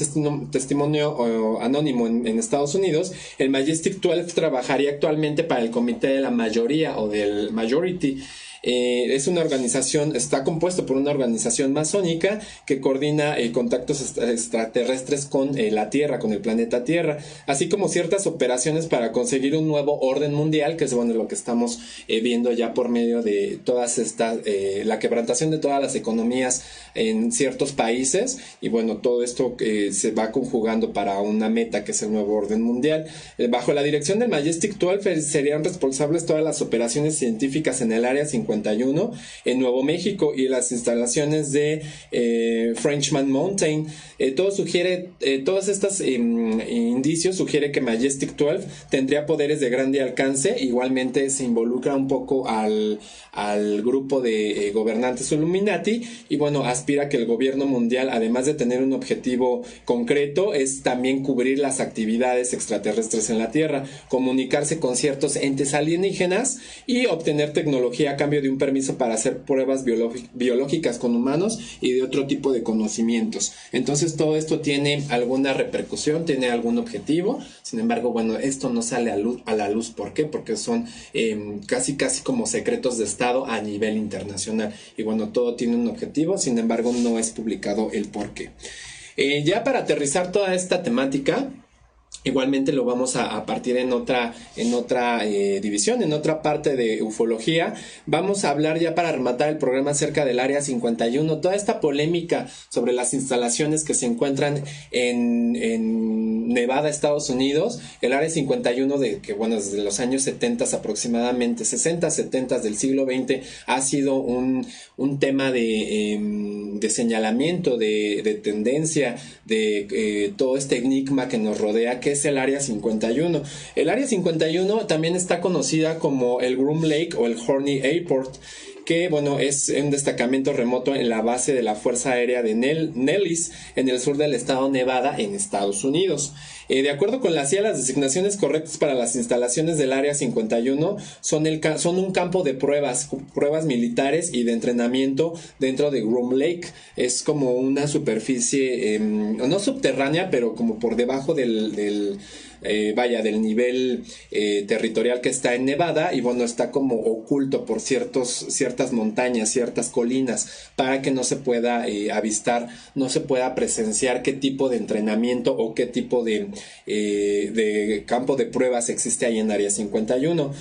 testimonio anónimo en Estados Unidos, el Majestic 12 trabajaría actualmente para el comité de la mayoría o del Majority. Es una organización, está compuesto por una organización masónica que coordina contactos extraterrestres con la Tierra, con el planeta Tierra, así como ciertas operaciones para conseguir un nuevo orden mundial, que es bueno lo que estamos viendo ya por medio de todas estas, la quebrantación de todas las economías en ciertos países, y bueno, todo esto se va conjugando para una meta que es el nuevo orden mundial. Bajo la dirección del Majestic 12 serían responsables todas las operaciones científicas en el Área 51 en Nuevo México y las instalaciones de Frenchman Mountain. Todo sugiere, todos estos indicios sugiere que Majestic 12 tendría poderes de grande alcance. Igualmente se involucra un poco al grupo de gobernantes Illuminati, y bueno, aspira a que el gobierno mundial, además de tener un objetivo concreto, es también cubrir las actividades extraterrestres en la Tierra, comunicarse con ciertos entes alienígenas y obtener tecnología a cambio de un permiso para hacer pruebas biológicas con humanos y de otro tipo de conocimientos. Entonces todo esto tiene alguna repercusión, tiene algún objetivo. Sin embargo, bueno, esto no sale a la luz. ¿Por qué? Porque son casi como secretos de Estado a nivel internacional. Y bueno, todo tiene un objetivo, sin embargo no es publicado el por qué. Ya para aterrizar toda esta temática, igualmente lo vamos a partir en otra división, en otra parte de ufología. Vamos a hablar ya para rematar el programa acerca del Área 51, toda esta polémica sobre las instalaciones que se encuentran en Nevada, Estados Unidos. El Área 51 desde los años 70 aproximadamente, 60, 70 del siglo XX, ha sido un tema de señalamiento, de tendencia, de todo este enigma que nos rodea, que es el Área 51. El Área 51 también está conocida como el Groom Lake o el Horny Airport, que bueno, es un destacamento remoto en la base de la Fuerza Aérea de Nellis, en el sur del estado Nevada, en Estados Unidos. De acuerdo con la CIA, las designaciones correctas para las instalaciones del Área 51 son un campo de pruebas militares y de entrenamiento dentro de Groom Lake. Es como una superficie, no subterránea, pero como por debajo del nivel territorial que está en Nevada, y bueno, está como oculto por ciertas montañas, ciertas colinas, para que no se pueda avistar, no se pueda presenciar qué tipo de entrenamiento o qué tipo de campo de pruebas existe ahí en Área 51.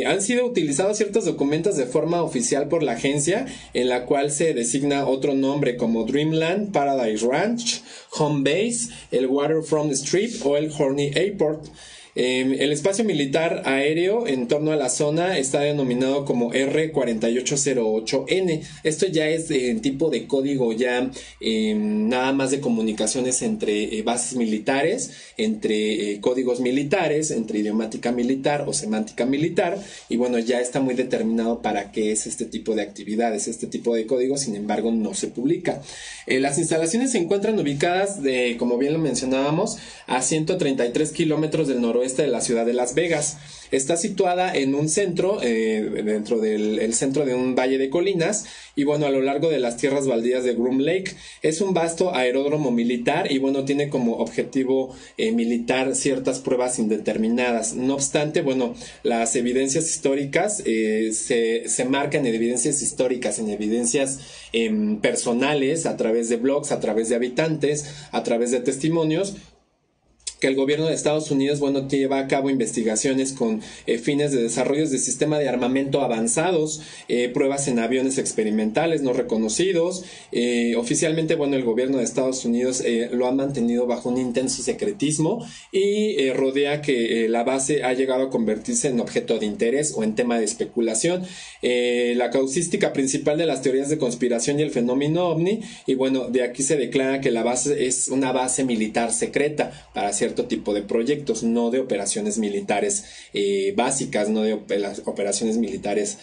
Han sido utilizados ciertos documentos de forma oficial por la agencia, en la cual se designa otro nombre como Dreamland, Paradise Ranch, Home Base, el Waterfront Strip o el Horny Airport. El espacio militar aéreo en torno a la zona está denominado como R4808N. Esto ya es tipo de código ya nada más de comunicaciones entre bases militares, entre códigos militares, entre idiomática militar o semántica militar, y bueno, ya está muy determinado para qué es este tipo de actividades, este tipo de código. Sin embargo, no se publica. Las instalaciones se encuentran ubicadas, como bien lo mencionábamos, a 133 kilómetros del noroeste de la ciudad de Las Vegas. Está situada en un centro, dentro del centro de un valle de colinas, y bueno, a lo largo de las tierras baldías de Groom Lake. Es un vasto aeródromo militar y bueno, tiene como objetivo militar ciertas pruebas indeterminadas. No obstante, bueno, las evidencias históricas se marcan en evidencias históricas, en evidencias personales, a través de blogs, a través de habitantes, a través de testimonios, que el gobierno de Estados Unidos, bueno, lleva a cabo investigaciones con fines de desarrollos de sistema de armamento avanzados, pruebas en aviones experimentales no reconocidos. Oficialmente, bueno, el gobierno de Estados Unidos lo ha mantenido bajo un intenso secretismo y rodea que la base ha llegado a convertirse en objeto de interés o en tema de especulación. La causística principal de las teorías de conspiración y el fenómeno ovni, y bueno, de aquí se declara que la base es una base militar secreta para cierto tipo de proyectos, no de operaciones militares básicas, no de operaciones militares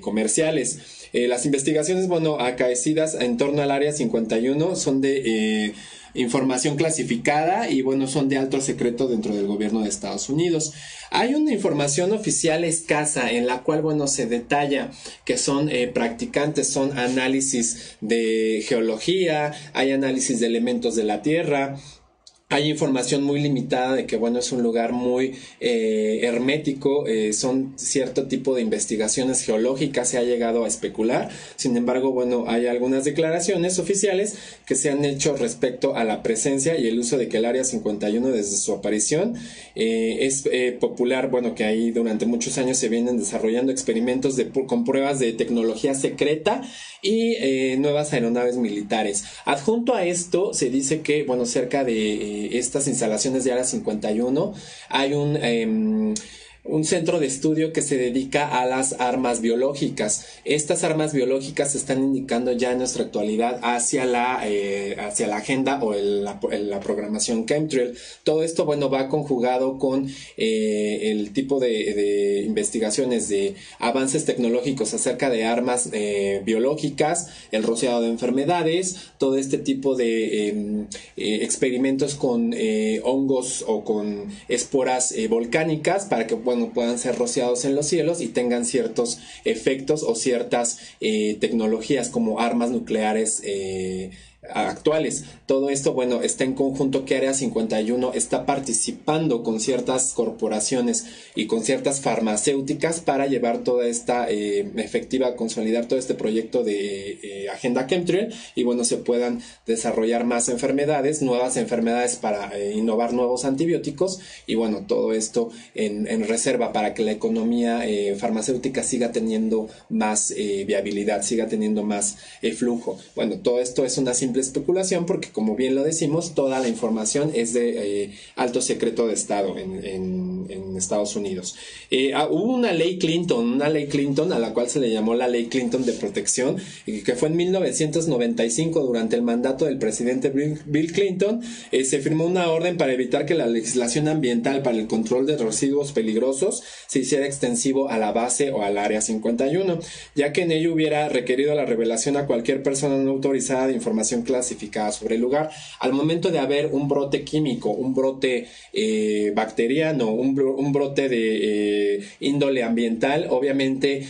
comerciales. Las investigaciones, bueno, acaecidas en torno al Área 51 son de información clasificada y bueno, son de alto secreto dentro del gobierno de Estados Unidos. Hay una información oficial escasa en la cual, bueno, se detalla que son practicantes, son análisis de geología, hay análisis de elementos de la Tierra, Hay información muy limitada de que, bueno, es un lugar muy hermético, son cierto tipo de investigaciones geológicas, se ha llegado a especular. Sin embargo, bueno, hay algunas declaraciones oficiales que se han hecho respecto a la presencia y el uso de que el Área 51 desde su aparición es popular, bueno, que ahí durante muchos años se vienen desarrollando experimentos con pruebas de tecnología secreta y nuevas aeronaves militares. Adjunto a esto se dice que, bueno, cerca de estas instalaciones de Área 51 hay un centro de estudio que se dedica a las armas biológicas. Estas armas biológicas se están indicando ya en nuestra actualidad hacia la agenda o la programación chemtrail. Todo esto, bueno, va conjugado con el tipo de investigaciones de avances tecnológicos acerca de armas biológicas, el rociado de enfermedades, todo este tipo de experimentos con hongos o con esporas volcánicas para que, bueno, puedan ser rociados en los cielos y tengan ciertos efectos o ciertas tecnologías como armas nucleares actuales. Todo esto, bueno, está en conjunto que Área 51 está participando con ciertas corporaciones y con ciertas farmacéuticas para llevar toda esta consolidar todo este proyecto de agenda chemtrail y, bueno, se puedan desarrollar más nuevas enfermedades para innovar nuevos antibióticos y, bueno, todo esto en reserva para que la economía farmacéutica siga teniendo más viabilidad, siga teniendo más flujo. Bueno, todo esto es una simple especulación porque, como bien lo decimos, toda la información es de alto secreto de Estado en Estados Unidos. Hubo una ley Clinton a la cual se le llamó la Ley Clinton de Protección, que fue en 1995 durante el mandato del presidente Bill Clinton. Se firmó una orden para evitar que la legislación ambiental para el control de residuos peligrosos se hiciera extensivo a la base o al Área 51, ya que en ello hubiera requerido la revelación a cualquier persona no autorizada de información clasificada sobre el lugar. Al momento de haber un brote químico, un brote bacteriano, un brote de índole ambiental, obviamente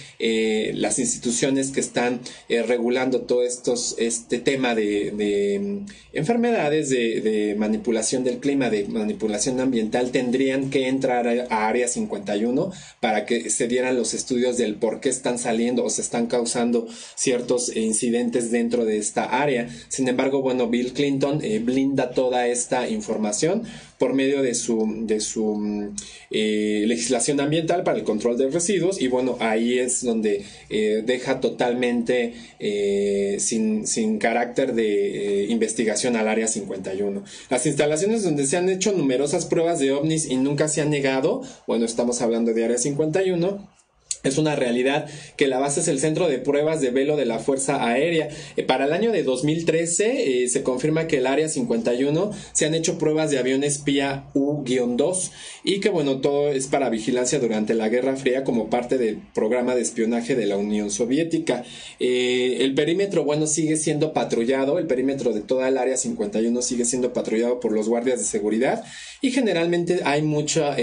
las instituciones que están regulando todo este tema de enfermedades, de manipulación del clima, de manipulación ambiental, tendrían que entrar a Área 51 para que se dieran los estudios del por qué están saliendo o se están causando ciertos incidentes dentro de esta área. Sin embargo, bueno, Bill Clinton blinda toda esta información por medio de su legislación ambiental para el control de residuos y, bueno, ahí es donde deja totalmente sin carácter de investigación al Área 51. Las instalaciones donde se han hecho numerosas pruebas de ovnis y nunca se han negado, bueno, estamos hablando de Área 51. Es una realidad que la base es el centro de pruebas de vuelo de la Fuerza Aérea. Para el año de 2013 se confirma que el Área 51 se han hecho pruebas de avión espía U-2 y que, bueno, todo es para vigilancia durante la Guerra Fría como parte del programa de espionaje de la Unión Soviética. El perímetro, bueno, sigue siendo patrullado, el perímetro de toda el Área 51 sigue siendo patrullado por los guardias de seguridad y generalmente hay mucha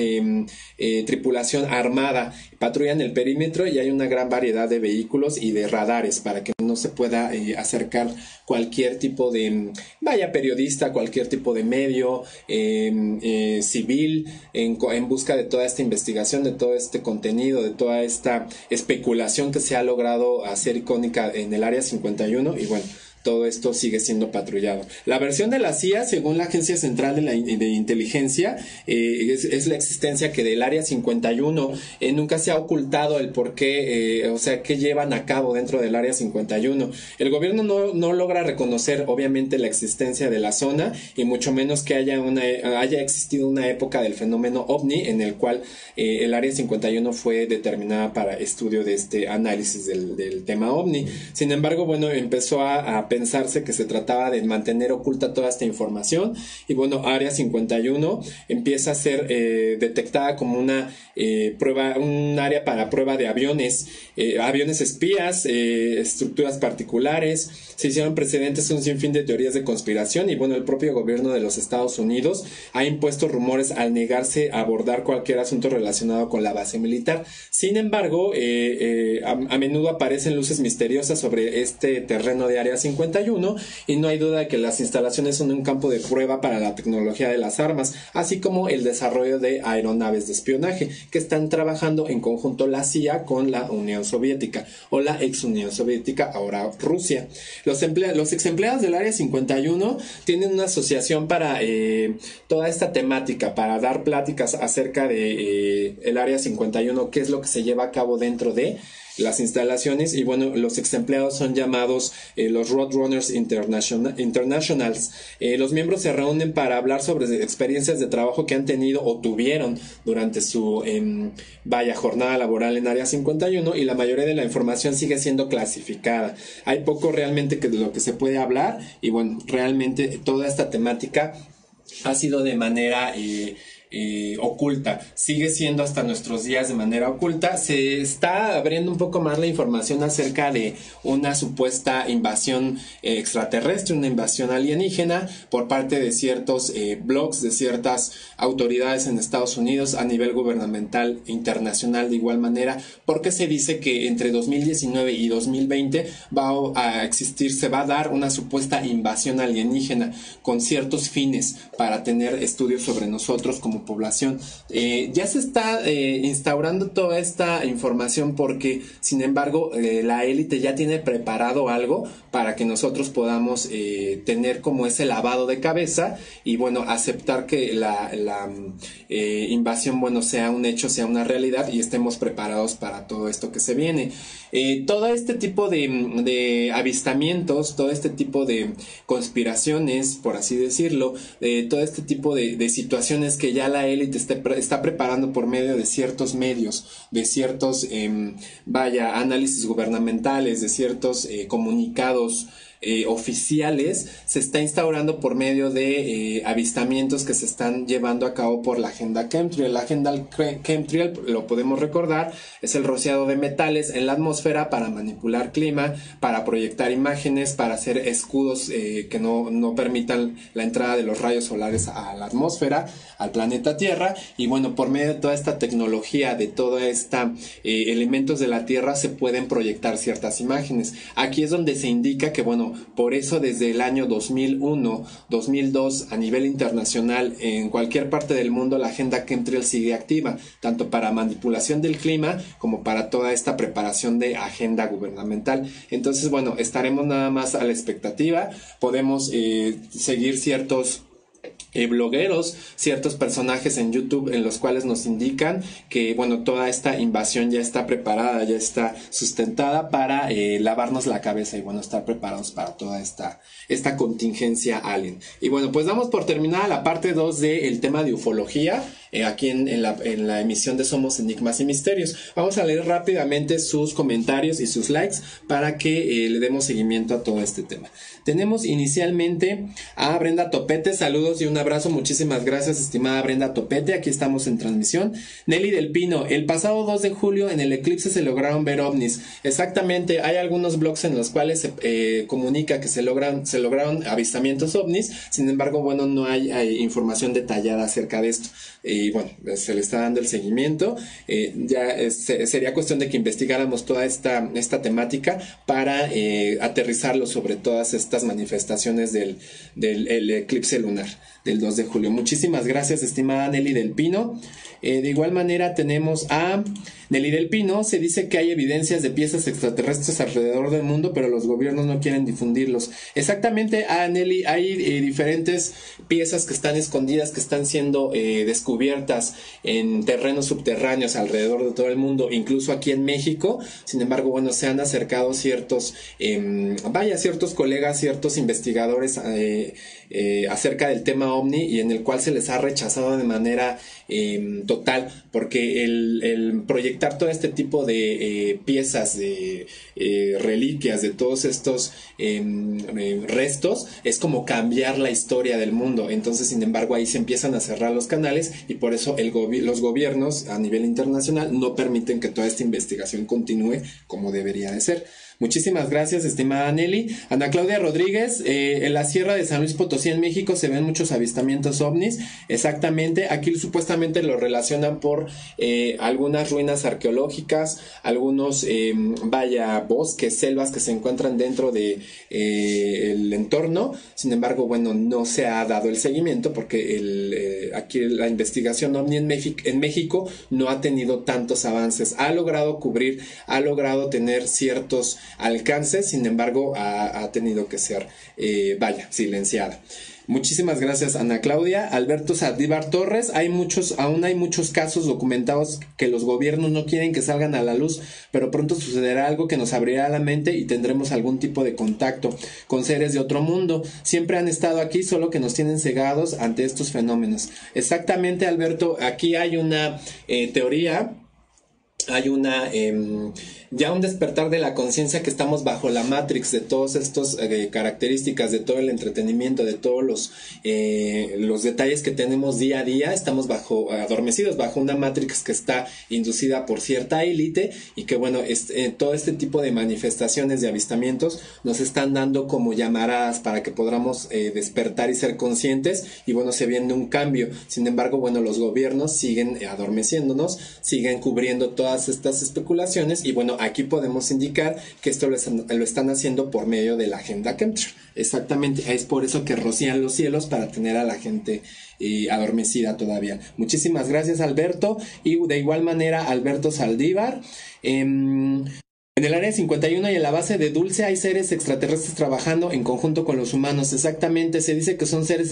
tripulación armada. Patrullan el perímetro y hay una gran variedad de vehículos y de radares para que no se pueda acercar cualquier tipo de, periodista, cualquier tipo de medio civil en busca de toda esta investigación, de todo este contenido, de toda esta especulación que se ha logrado hacer icónica en el Área 51 y, bueno, todo esto sigue siendo patrullado. La versión de la CIA, según la Agencia Central de Inteligencia, es la existencia que del Área 51 nunca se ha ocultado el por qué, qué llevan a cabo dentro del Área 51. El gobierno no logra reconocer, obviamente, la existencia de la zona y mucho menos que haya existido una época del fenómeno OVNI en el cual el Área 51 fue determinada para estudio de este análisis del tema OVNI. Sin embargo, bueno, empezó a pensarse que se trataba de mantener oculta toda esta información y, bueno, Área 51 empieza a ser detectada como un área para prueba de aviones espías, estructuras particulares. Se hicieron precedentes un sinfín de teorías de conspiración y, bueno, el propio gobierno de los Estados Unidos ha impuesto rumores al negarse a abordar cualquier asunto relacionado con la base militar. Sin embargo, a menudo aparecen luces misteriosas sobre este terreno de Área 51 51, y no hay duda de que las instalaciones son un campo de prueba para la tecnología de las armas, así como el desarrollo de aeronaves de espionaje, que están trabajando en conjunto la CIA con la Unión Soviética, o la ex Unión Soviética, ahora Rusia. Los ex empleados del Área 51 tienen una asociación para toda esta temática, para dar pláticas acerca de el Área 51, qué es lo que se lleva a cabo dentro de las instalaciones. Y bueno, los ex empleados son llamados los Roadrunners Internationals. Los miembros se reúnen para hablar sobre experiencias de trabajo que han tenido o tuvieron durante su jornada laboral en Área 51, y la mayoría de la información sigue siendo clasificada. Hay poco realmente de lo que se puede hablar, y bueno, realmente toda esta temática ha sido de manera oculta, sigue siendo hasta nuestros días de manera oculta. Se está abriendo un poco más la información acerca de una supuesta invasión extraterrestre, una invasión alienígena por parte de ciertos blogs, de ciertas autoridades en Estados Unidos, a nivel gubernamental e internacional de igual manera, porque se dice que entre 2019 y 2020 se va a dar una supuesta invasión alienígena con ciertos fines para tener estudios sobre nosotros como población. Ya se está instaurando toda esta información porque, sin embargo, la élite ya tiene preparado algo para que nosotros podamos tener como ese lavado de cabeza y, bueno, aceptar que la invasión, bueno, sea un hecho, sea una realidad, y estemos preparados para todo esto que se viene. Todo este tipo de avistamientos, todo este tipo de conspiraciones, por así decirlo, todo este tipo de situaciones que ya la élite está preparando por medio de ciertos medios, de ciertos análisis gubernamentales, de ciertos comunicados oficiales, se está instaurando por medio de avistamientos que se están llevando a cabo por la agenda chemtrail. La agenda chemtrail, lo podemos recordar, es el rociado de metales en la atmósfera para manipular clima, para proyectar imágenes, para hacer escudos que no permitan la entrada de los rayos solares a la atmósfera, al planeta Tierra. Y bueno, por medio de toda esta tecnología, de toda esta elementos de la Tierra, se pueden proyectar ciertas imágenes. Aquí es donde se indica que, bueno, por eso desde el año 2001, 2002, a nivel internacional, en cualquier parte del mundo, la agenda chemtrail sigue activa, tanto para manipulación del clima como para toda esta preparación de agenda gubernamental. Entonces, bueno, estaremos nada más a la expectativa. Podemos seguir ciertos blogueros, ciertos personajes en YouTube en los cuales nos indican que, bueno, toda esta invasión ya está preparada, ya está sustentada para lavarnos la cabeza y, bueno, estar preparados para toda esta contingencia alien. Y bueno, pues damos por terminada la parte 2 del tema de ufología aquí en la emisión de Somos Enigmas y Misterios. Vamos a leer rápidamente sus comentarios y sus likes para que le demos seguimiento a todo este tema. Tenemos inicialmente a Brenda Topete. Saludos y un abrazo. Muchísimas gracias, estimada Brenda Topete. Aquí estamos en transmisión. Nelly del Pino. El pasado 2 de julio en el eclipse se lograron ver ovnis. Exactamente. Hay algunos blogs en los cuales se comunica que se lograron avistamientos ovnis. Sin embargo, bueno, no hay información detallada acerca de esto. Y bueno, se le está dando el seguimiento. Sería cuestión de que investigáramos toda esta temática para aterrizarlo sobre todas estas manifestaciones del eclipse lunar del 2 de julio. Muchísimas gracias, estimada Nelly del Pino. De igual manera tenemos a Nelly del Pino. Se dice que hay evidencias de piezas extraterrestres alrededor del mundo, pero los gobiernos no quieren difundirlos. Exactamente, Nelly, hay diferentes piezas que están escondidas, que están siendo descubiertas en terrenos subterráneos alrededor de todo el mundo, incluso aquí en México. Sin embargo, bueno, se han acercado ciertos colegas, ciertos investigadores acerca del tema OVNI, y en el cual se les ha rechazado de manera total, porque el proyectar todo este tipo de piezas, de reliquias, de todos estos restos, es como cambiar la historia del mundo. Entonces, sin embargo, ahí se empiezan a cerrar los canales y por eso los gobiernos a nivel internacional no permiten que toda esta investigación continúe como debería de ser. Muchísimas gracias, estimada Nelly. Ana Claudia Rodríguez, en la Sierra de San Luis Potosí, en México, se ven muchos avistamientos ovnis. Exactamente, aquí supuestamente lo relacionan por algunas ruinas arqueológicas, algunos, bosques, selvas que se encuentran dentro de el entorno. Sin embargo, bueno, no se ha dado el seguimiento porque aquí la investigación ovni en México no ha tenido tantos avances. Ha logrado tener ciertos alcances, sin embargo ha tenido que ser silenciada. Muchísimas gracias, Ana Claudia. Alberto Saldívar Torres, aún hay muchos casos documentados que los gobiernos no quieren que salgan a la luz, pero pronto sucederá algo que nos abrirá la mente y tendremos algún tipo de contacto con seres de otro mundo. Siempre han estado aquí, solo que nos tienen cegados ante estos fenómenos. Exactamente, Alberto, aquí hay una teoría. Hay ya un despertar de la conciencia, que estamos bajo la matrix de todas estas características, de todo el entretenimiento, de todos los detalles que tenemos día a día. Estamos adormecidos bajo una matrix que está inducida por cierta élite, y que bueno, todo este tipo de manifestaciones, de avistamientos, nos están dando como llamaradas para que podamos despertar y ser conscientes, y bueno, se viene un cambio. Sin embargo, bueno, los gobiernos siguen adormeciéndonos, siguen cubriendo todas estas especulaciones, y bueno, aquí podemos indicar que esto lo están haciendo por medio de la agenda chemtrail. Exactamente, es por eso que rocían los cielos, para tener a la gente adormecida todavía. Muchísimas gracias, Alberto. Y de igual manera, Alberto Saldívar. En el área 51 y en la base de Dulce hay seres extraterrestres trabajando en conjunto con los humanos. Exactamente, se dice que son seres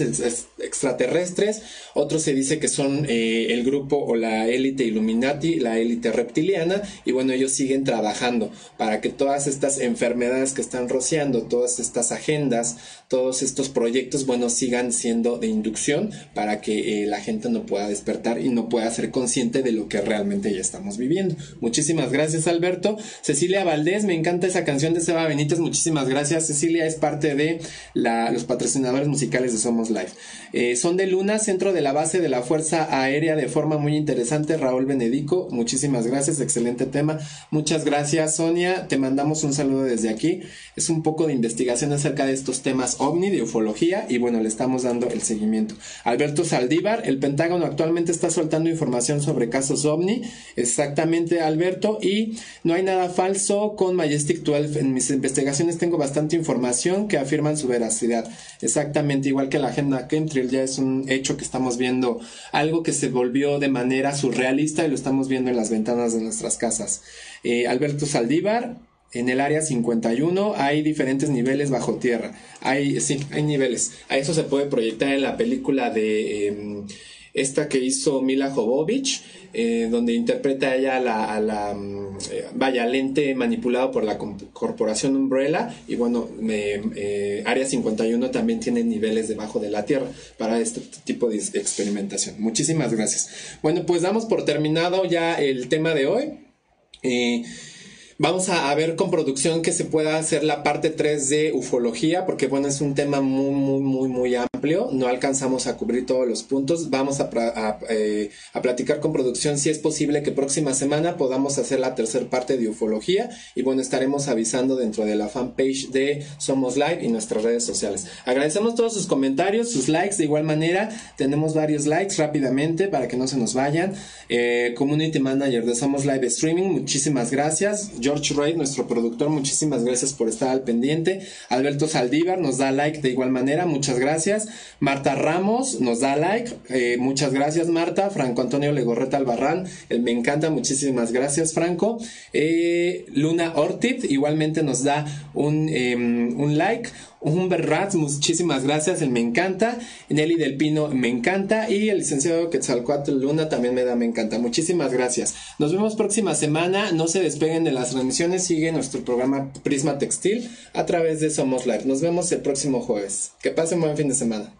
extraterrestres, otros se dice que son el grupo o la élite Illuminati, la élite reptiliana, y bueno, ellos siguen trabajando para que todas estas enfermedades que están rociando, todas estas agendas, todos estos proyectos, bueno, sigan siendo de inducción, para que la gente no pueda despertar y no pueda ser consciente de lo que realmente ya estamos viviendo. Muchísimas gracias, Alberto. Cecilia Valdés, me encanta esa canción de Seba Benítez, muchísimas gracias. Cecilia es parte de los patrocinadores musicales de Somos Live. Son de Luna, centro de la base de la Fuerza Aérea, de forma muy interesante, Raúl Benedico, muchísimas gracias, excelente tema. Muchas gracias, Sonia, te mandamos un saludo desde aquí. Es un poco de investigación acerca de estos temas ovni, de ufología, y bueno, le estamos dando el seguimiento. Alberto Saldívar, el Pentágono actualmente está soltando información sobre casos ovni. Exactamente, Alberto, y no hay nada falso con Majestic 12. En mis investigaciones tengo bastante información que afirman su veracidad. Exactamente, igual que la agenda chemtrail, ya es un hecho que estamos viendo algo que se volvió de manera surrealista, y lo estamos viendo en las ventanas de nuestras casas. Alberto Saldívar, en el área 51 hay diferentes niveles bajo tierra. Hay niveles. A eso se puede proyectar en la película de esta que hizo Mila Jovovich, donde interpreta ella a la ente manipulado por la corporación Umbrella. Y bueno, área 51 también tiene niveles debajo de la tierra para este tipo de experimentación. Muchísimas gracias. Bueno, pues damos por terminado ya el tema de hoy. Vamos a ver con producción que se pueda hacer la parte 3 de ufología, porque bueno, es un tema muy amplio, no alcanzamos a cubrir todos los puntos. Vamos a platicar con producción si es posible que próxima semana podamos hacer la tercera parte de ufología, y bueno, estaremos avisando dentro de la fanpage de Somos Live y nuestras redes sociales. Agradecemos todos sus comentarios, sus likes. De igual manera, tenemos varios likes rápidamente para que no se nos vayan. Community Manager de Somos Live Streaming, muchísimas gracias. George Ray, nuestro productor, muchísimas gracias por estar al pendiente. Alberto Saldívar nos da like de igual manera, muchas gracias. Marta Ramos nos da like, muchas gracias, Marta. Franco Antonio Legorreta Albarrán, me encanta, muchísimas gracias, Franco. Luna Ortiz igualmente nos da un like. Humber Ratz, muchísimas gracias, me encanta. Nelly del Pino, me encanta. Y el licenciado Quetzalcoatl Luna también me encanta. Muchísimas gracias. Nos vemos próxima semana. No se despeguen de las transmisiones. Sigue nuestro programa Prisma Textil a través de Somos Live. Nos vemos el próximo jueves. Que pasen buen fin de semana.